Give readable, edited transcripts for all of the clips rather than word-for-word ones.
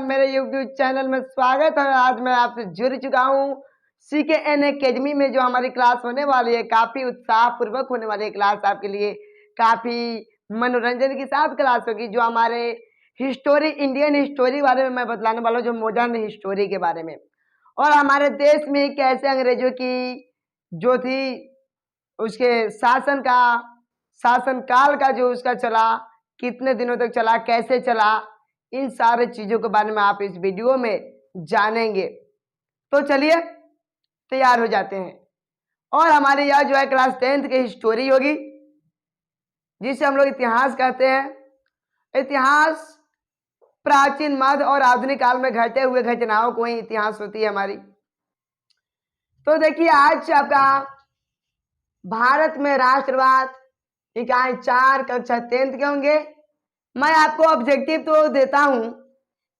मेरे YouTube channel में स्वागत है। आज मैं आपसे जुड़ चुका हूँ CKN एकेडमी में। जो हमारी क्लास होने वाली है काफ़ी उत्साहपूर्वक होने वाली है क्लास, आपके लिए काफ़ी मनोरंजन के साथ क्लास होगी। जो हमारे हिस्टोरी, इंडियन हिस्टोरी बारे में मैं बतलाने वाला हूँ, जो मॉडर्न हिस्टोरी के बारे में, और हमारे देश में कैसे अंग्रेजों की जो थी उसके शासन काल का जो उसका चला, कितने दिनों तक चला, कैसे चला, इन सारे चीजों के बारे में आप इस वीडियो में जानेंगे। तो चलिए तैयार हो जाते हैं। और हमारे यह जो है क्लास 10th की हिस्टोरी होगी, जिसे हम लोग इतिहास कहते हैं। इतिहास प्राचीन, मध्य और आधुनिक काल में घटे हुए घटनाओं को ही इतिहास होती है हमारी। तो देखिए, आज आपका भारत में राष्ट्रवाद इकाई 4 कक्षा 10th के होंगे। मैं आपको ऑब्जेक्टिव तो देता हूं,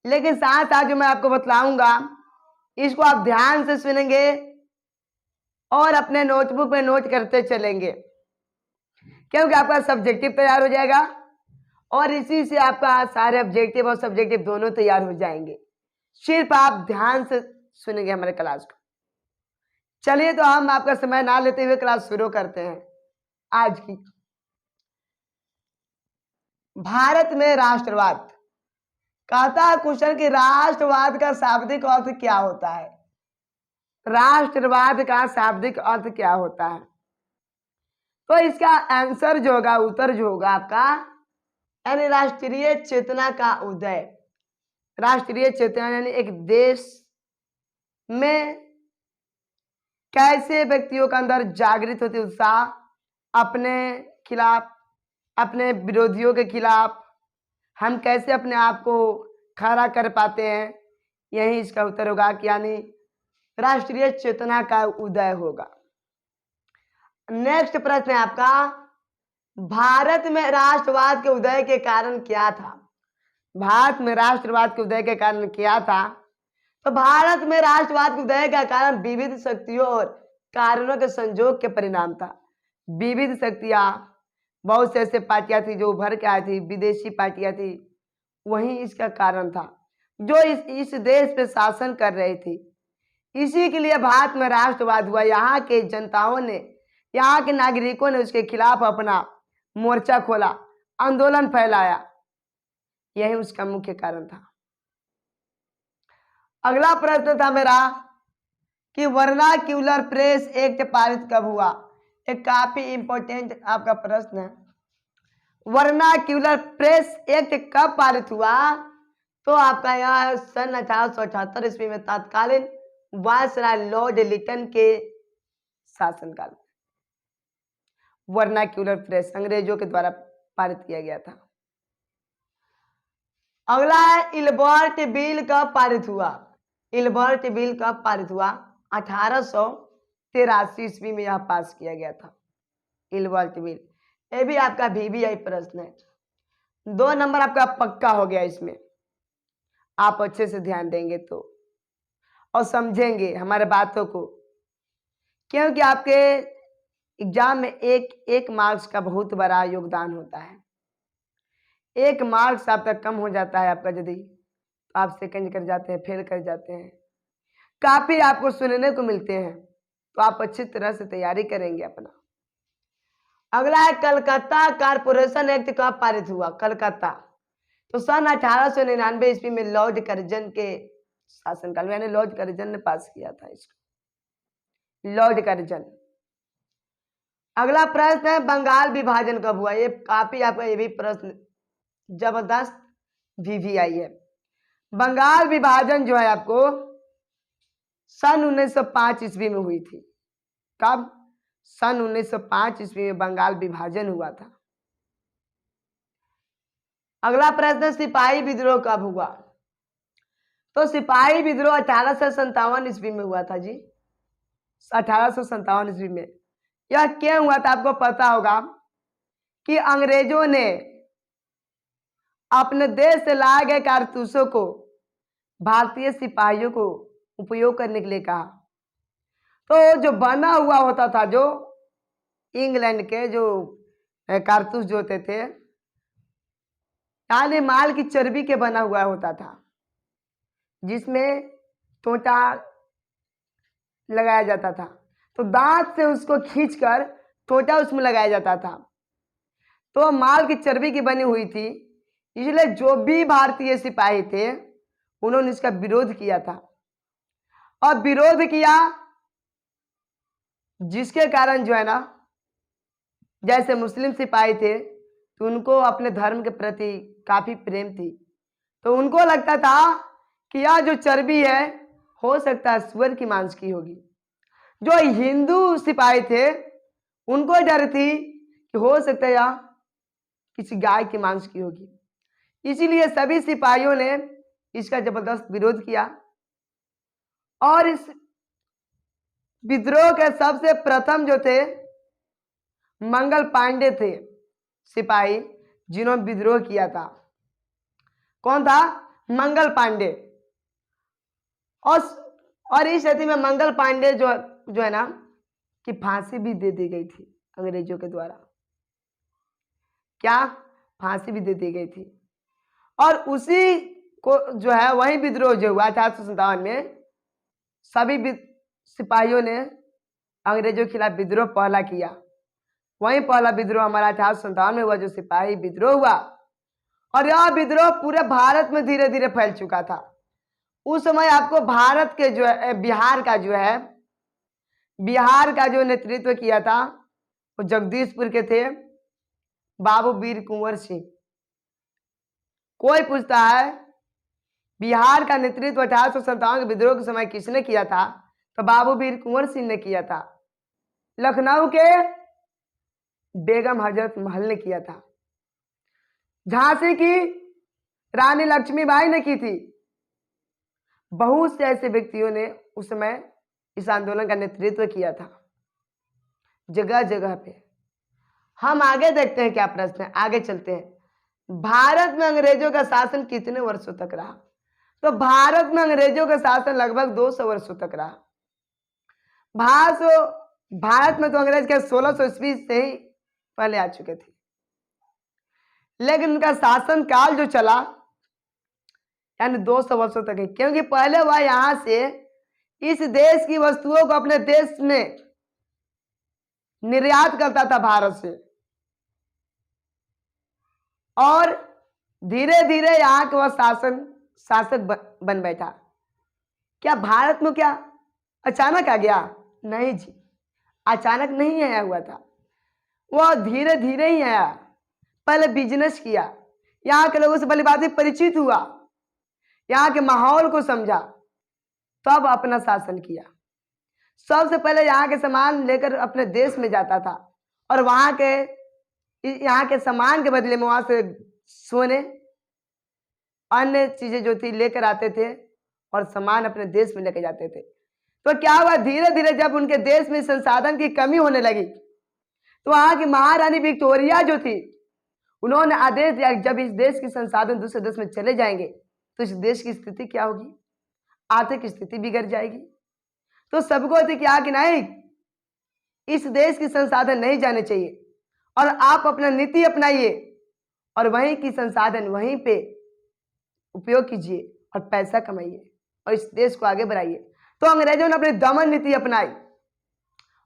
लेकिन साथ साथ जो मैं आपको बतलाऊंगा इसको आप ध्यान से सुनेंगे और अपने नोटबुक में नोट करते चलेंगे, क्योंकि आपका सब्जेक्टिव तैयार हो जाएगा और इसी से आपका सारे ऑब्जेक्टिव और सब्जेक्टिव दोनों तैयार हो जाएंगे। सिर्फ आप ध्यान से सुनेंगे हमारे क्लास को। चलिए, तो हम आपका समय ना लेते हुए क्लास शुरू करते हैं आज की। भारत में राष्ट्रवाद कहता है क्वेश्चन कि राष्ट्रवाद का शाब्दिक अर्थ क्या होता है। राष्ट्रवाद का शाब्दिक अर्थ क्या होता है? तो इसका आंसर जो होगा, उत्तर जो होगा आपका, यानी राष्ट्रीय चेतना का उदय। राष्ट्रीय चेतना यानी एक देश में कैसे व्यक्तियों के अंदर जागृत होती उत्साह, अपने खिलाफ, अपने विरोधियों के खिलाफ हम कैसे अपने आप को खड़ा कर पाते हैं, यही इसका उत्तर होगा कि यानी राष्ट्रीय चेतना का उदय होगा। नेक्स्ट प्रश्न है आपका, भारत में राष्ट्रवाद के उदय के कारण क्या था? भारत में राष्ट्रवाद के उदय के कारण क्या था? तो भारत में राष्ट्रवाद के उदय का कारण विविध शक्तियों और कारणों के संयोग के परिणाम था। विविध शक्तियां, बहुत से ऐसे पार्टियां थी जो उभर के आई थी, विदेशी पार्टियां थी, वही इसका कारण था, जो इस देश पे शासन कर रही थी। इसी के लिए भारत में राष्ट्रवाद हुआ। यहाँ के जनताओं ने, यहाँ के नागरिकों ने उसके खिलाफ अपना मोर्चा खोला, आंदोलन फैलाया, यही उसका मुख्य कारण था। अगला प्रश्न था मेरा कि वर्नाक्यूलर प्रेस एक्ट पारित कब हुआ? एक काफी इंपॉर्टेंट आपका प्रश्न है। वर्नाक्यूलर प्रेस एक्ट कब पारित हुआ? तो आपका यह सन 1878 ईस्वी में तत्कालीन वायसराय लॉर्ड लिटन के शासनकाल में वर्नाक्यूलर प्रेस अंग्रेजों के द्वारा पारित किया गया था। अगला है इल्बर्ट बिल कब पारित हुआ? इल्बर्ट बिल कब पारित हुआ? 1883 ईस्वी में यह पास किया गया था, इल्बर्ट बिल। ये भी आपका VBI प्रश्न है। 2 नंबर आपका पक्का हो गया इसमें, आप अच्छे से ध्यान देंगे तो और समझेंगे हमारे बातों को, क्योंकि आपके एग्जाम में एक मार्क्स का बहुत बड़ा योगदान होता है। 1 मार्क्स आपका कम हो जाता है आपका, यदि तो आप सेकंड कर जाते हैं, फेल कर जाते हैं। काफी आपको सुनने को मिलते हैं, तो आप अच्छी तरह से तैयारी करेंगे अपना। अगला है कलकत्ता कारपोरेशन एक्ट कब पारित हुआ? कलकत्ता तो सन 1899 ईस्वी में लॉर्ड कर्जन के शासनकाल में, यानी लॉर्ड कर्जन ने पास किया था इसको, लॉर्ड कर्जन। अगला प्रश्न है बंगाल विभाजन कब हुआ? ये काफी आपका ये भी प्रश्न जबरदस्त VBI है। बंगाल विभाजन जो है आपको सन 1905 ईस्वी में हुई थी। कब? सन 1905 ईस्वी में बंगाल विभाजन हुआ था। अगला प्रश्न सिपाही विद्रोह कब हुआ? तो सिपाही विद्रोह 1857 ईस्वी में हुआ था जी, 1857 ईस्वी में। यह क्यों हुआ था आपको पता होगा कि अंग्रेजों ने अपने देश से लाए गए कारतूसों को भारतीय सिपाहियों को उपयोग करने के लिए कहा। तो जो बना हुआ होता था, जो इंग्लैंड के जो कारतूस जो होते थे, यानी माल की चर्बी के बना हुआ होता था, जिसमें तोता लगाया जाता था, तो दांत से उसको खींचकर तोता उसमें लगाया जाता था। तो माल की चर्बी की बनी हुई थी, इसलिए जो भी भारतीय सिपाही थे उन्होंने इसका विरोध किया था। और विरोध किया जिसके कारण जो है ना, जैसे मुस्लिम सिपाही थे तो उनको अपने धर्म के प्रति काफी प्रेम थी, तो उनको लगता था कि यह जो चर्बी है हो सकता है सुअर की मांस की होगी। जो हिंदू सिपाही थे उनको डर थी कि हो सकता है यह किसी गाय की मांस की होगी, इसीलिए सभी सिपाहियों ने इसका जबरदस्त विरोध किया। और इस विद्रोह के सबसे प्रथम जो थे मंगल पांडे थे सिपाही, जिन्होंने विद्रोह किया था। कौन था? मंगल पांडे। और इस स्थिति में मंगल पांडे जो है ना कि फांसी भी दे दी गई थी अंग्रेजों के द्वारा। क्या? फांसी भी दे दी गई थी। और उसी को जो है वही विद्रोह जो हुआ 1857 में, सभी सिपाहियों ने अंग्रेजों के खिलाफ विद्रोह पहला किया। वही पहला विद्रोह हमारा 1857 में हुआ, जो सिपाही विद्रोह हुआ। और यह विद्रोह पूरे भारत में धीरे धीरे फैल चुका था। उस समय आपको भारत के जो है बिहार का जो नेतृत्व किया था वो जगदीशपुर के थे बाबू वीर कुंवर सिंह। कोई पूछता है बिहार का नेतृत्व 1857 के विद्रोह के समय किसने किया था, तो बाबू वीर कुंवर सिंह ने किया था। लखनऊ के बेगम हजरत महल ने किया था। झांसी की रानी लक्ष्मीबाई ने की थी। बहुत से ऐसे व्यक्तियों ने उस समय इस आंदोलन का नेतृत्व किया था जगह जगह पे। हम आगे देखते हैं क्या प्रश्न है, आगे चलते हैं। भारत में अंग्रेजों का शासन कितने वर्षों तक रहा? तो भारत में अंग्रेजों का शासन लगभग 200 वर्षों तक रहा। भारत में तो अंग्रेज के 1600 ईस्वी से ही पहले आ चुके थे, लेकिन उनका शासन काल जो चला यानी 200 वर्षों तक है, क्योंकि पहले वह यहां से इस देश की वस्तुओं को अपने देश में निर्यात करता था भारत से, और धीरे धीरे यहाँ के वह शासक बन बैठा। क्या भारत में क्या अचानक आ गया? नहीं जी, अचानक नहीं आया हुआ था, वह धीरे धीरे ही आया। पहले बिजनेस किया, यहाँ के लोगों से भली बात परिचित हुआ, यहाँ के माहौल को समझा, तब अपना शासन किया। सबसे पहले यहाँ के सामान लेकर अपने देश में जाता था, और यहाँ के सामान के बदले में वहां से सोने अन्य चीजें जो थी लेकर आते थे और सामान अपने देश में लेकर जाते थे। तो क्या हुआ, धीरे धीरे जब उनके देश में संसाधन की कमी होने लगी तो वहां की महारानी विक्टोरिया जो थी उन्होंने आदेश दिया जब इस देश के संसाधन दूसरे देश में चले जाएंगे तो इस देश की स्थिति क्या होगी, आर्थिक स्थिति बिगड़ जाएगी। तो सबको थी क्या कि नहीं, इस देश की संसाधन नहीं जाने चाहिए और आप अपना नीति अपनाइए और वहीं की संसाधन वहीं पे उपयोग कीजिए और पैसा कमाइए और इस देश को आगे बढ़ाइए। तो अंग्रेजों ने अपनी दमन नीति अपनाई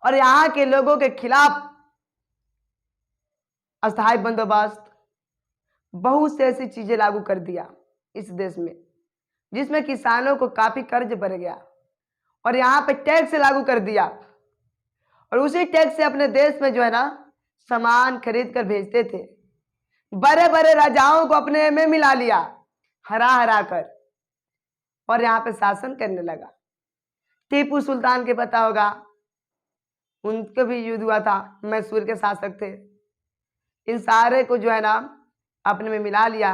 और यहाँ के लोगों के खिलाफ अस्थायी बंदोबस्त, बहुत से ऐसी चीजें लागू कर दिया इस देश में, जिसमें किसानों को काफी कर्ज बढ़ गया और यहाँ पे टैक्स लागू कर दिया और उसी टैक्स से अपने देश में जो है ना सामान खरीद कर भेजते थे। बड़े बड़े राजाओं को अपने में मिला लिया हरा हरा कर और यहाँ पे शासन करने लगा। टीपू सुल्तान के पता होगा, उनके भी युद्ध हुआ था, मैसूर के शासक थे। इन सारे को जो है ना अपने में मिला लिया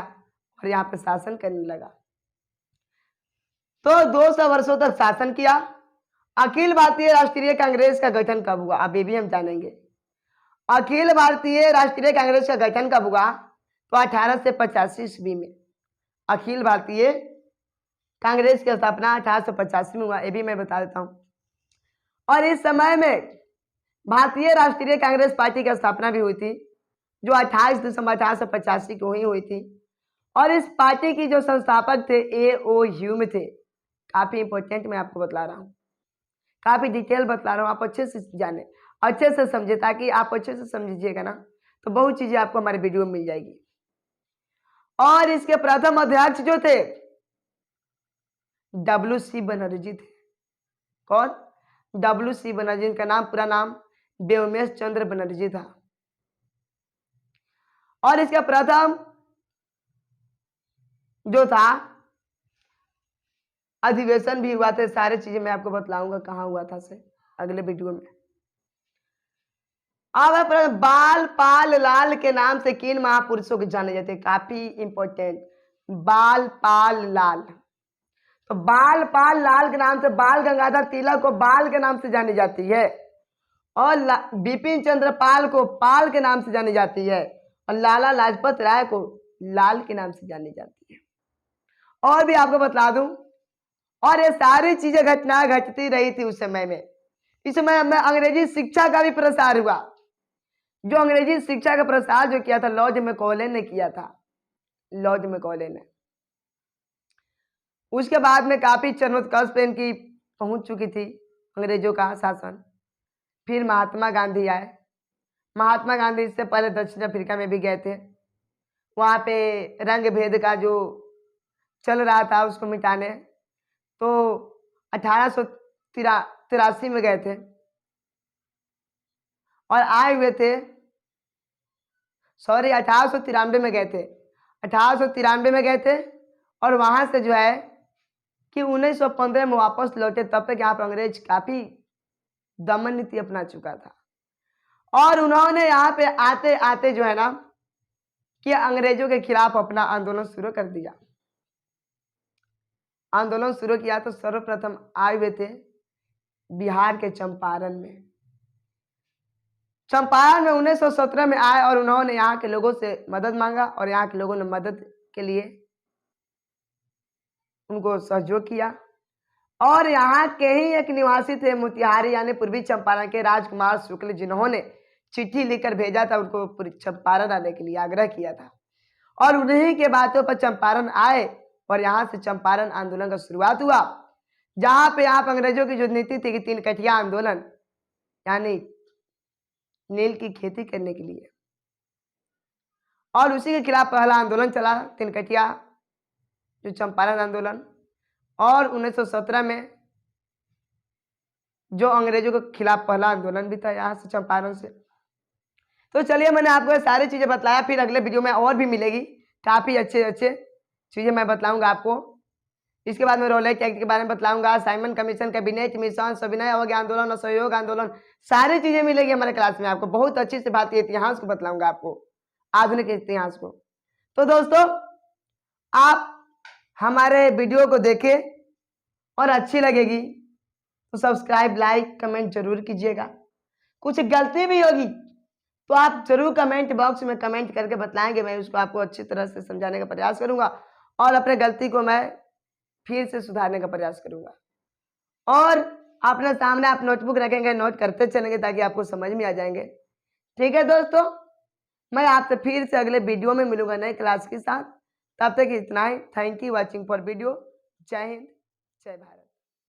और यहाँ पे शासन करने लगा। तो 200 वर्षों तक शासन किया। अखिल भारतीय राष्ट्रीय कांग्रेस का गठन कब हुआ, अब ये भी हम जानेंगे। अखिल भारतीय राष्ट्रीय कांग्रेस का गठन कब हुआ, तो 1885 ईस्वी में अखिल भारतीय कांग्रेस की स्थापना 1885 में हुआ, ये भी मैं बता देता हूं। और इस समय में भारतीय राष्ट्रीय कांग्रेस पार्टी की स्थापना भी हुई थी जो 28 दिसंबर 1885 को ही हुई थी। और इस पार्टी की जो संस्थापक थे A.O. ह्यूम थे, काफी इंपॉर्टेंट मैं आपको बतला रहा हूँ, काफी डिटेल बतला रहा हूँ, आप अच्छे से जाने, अच्छे से समझे, ताकि आप अच्छे से समझिएगा ना तो बहुत चीजें आपको हमारे वीडियो में मिल जाएगी। और इसके प्रथम अध्यक्ष जो थे WC बनर्जी थे। कौन? WC बनर्जी, इनका नाम पूरा नाम व्योमेश चंद्र बनर्जी था। और इसका प्रथम जो था अधिवेशन भी हुआ था, सारी चीजें मैं आपको बतलाऊंगा कहाँ हुआ था से अगले वीडियो में। अब बाल पाल लाल के नाम से किन महापुरुषों को जाने जाते हैं, काफी इंपॉर्टेंट, बाल पाल लाल। तो बाल पाल लाल के नाम से बाल गंगाधर तिलक को बाल के नाम से जानी जाती है, और बिपिन चंद्र पाल को पाल के नाम से जानी जाती है, और लाला लाजपत राय को लाल के नाम से जानी जाती है। और भी आपको बतला दूं, और ये सारी चीजें घटनाएं घटती रही थी उस समय में। इस समय में अंग्रेजी शिक्षा का भी प्रसार हुआ। जो अंग्रेजी शिक्षा का प्रसार जो किया था लॉर्ड मैकॉले ने किया था, लॉर्ड मैकॉले ने। उसके बाद में काफी चरमोत्कर्ष पे इनकी पहुंच चुकी थी अंग्रेजों का शासन। फिर महात्मा गांधी आए। महात्मा गांधी इससे पहले दक्षिण अफ्रीका में भी गए थे, वहां पे रंग भेद का जो चल रहा था उसको मिटाने, तो 1883 में गए थे और आए हुए थे, सॉरी 1893 में गए थे, 1893 में गए थे, और वहां से जो है कि 1915 में वापस लौटे। तब तक यहाँ पर अंग्रेज काफी दमन नीति अपना चुका था, और उन्होंने यहाँ पे आते आते जो है ना कि अंग्रेजों के खिलाफ अपना आंदोलन शुरू कर दिया। आंदोलन शुरू किया तो सर्वप्रथम आए हुए थे बिहार के चंपारण में। चंपारण में 1917 में आए और उन्होंने यहाँ के लोगों से मदद मांगा, और यहाँ के लोगों ने मदद के लिए उनको सहयोग किया। और यहाँ के ही एक निवासी थे मोतिहारी यानी पूर्वी चंपारण के राजकुमार शुक्ल, जिन्होंने चिट्ठी लिखकर भेजा था उनको चंपारण आने के लिए आग्रह किया था, और उन्हीं के बातों पर चंपारण आए, और यहाँ से चंपारण आंदोलन का शुरुआत हुआ, जहां पे आप अंग्रेजों की जो नीति थी कि 3 कठिया आंदोलन यानी नील की खेती करने के लिए, और उसी के खिलाफ पहला आंदोलन चला 3 कठिया जो चंपारण आंदोलन। और 1917 में जो अंग्रेजों के खिलाफ पहला आंदोलन भी था यहाँ से चंपारण से। तो चलिए मैंने आपको ये सारी चीजें बतलाया, फिर अगले वीडियो में और भी मिलेगी, काफी अच्छे अच्छे चीजें मैं बतलाऊंगा आपको। इसके बाद में रोलेट एक्ट के बारे में बतलाऊंगा, साइमन कमीशन, कैबिनेट मिशन, सविनय अवज्ञा आंदोलन, असहयोग आंदोलन, सारी चीजें मिलेगी हमारे क्लास में आपको। बहुत अच्छी से भारतीय इतिहास को बतलाऊंगा आपको, आधुनिक इतिहास को। तो दोस्तों आप हमारे वीडियो को देखें और अच्छी लगेगी तो सब्सक्राइब, लाइक, कमेंट जरूर कीजिएगा। कुछ गलती भी होगी तो आप जरूर कमेंट बॉक्स में कमेंट करके बतलाएंगे, मैं उसको आपको अच्छी तरह से समझाने का प्रयास करूंगा, और अपने गलती को मैं फिर से सुधारने का प्रयास करूंगा। और अपने सामने आप नोटबुक रखेंगे, नोट करते चलेंगे ताकि आपको समझ में आ जाएंगे। ठीक है दोस्तों, मैं आपसे फिर से अगले वीडियो में मिलूंगा नई क्लास के साथ। तब तक इतना ही। Thank you watching for video. जय हिंद, जय भारत।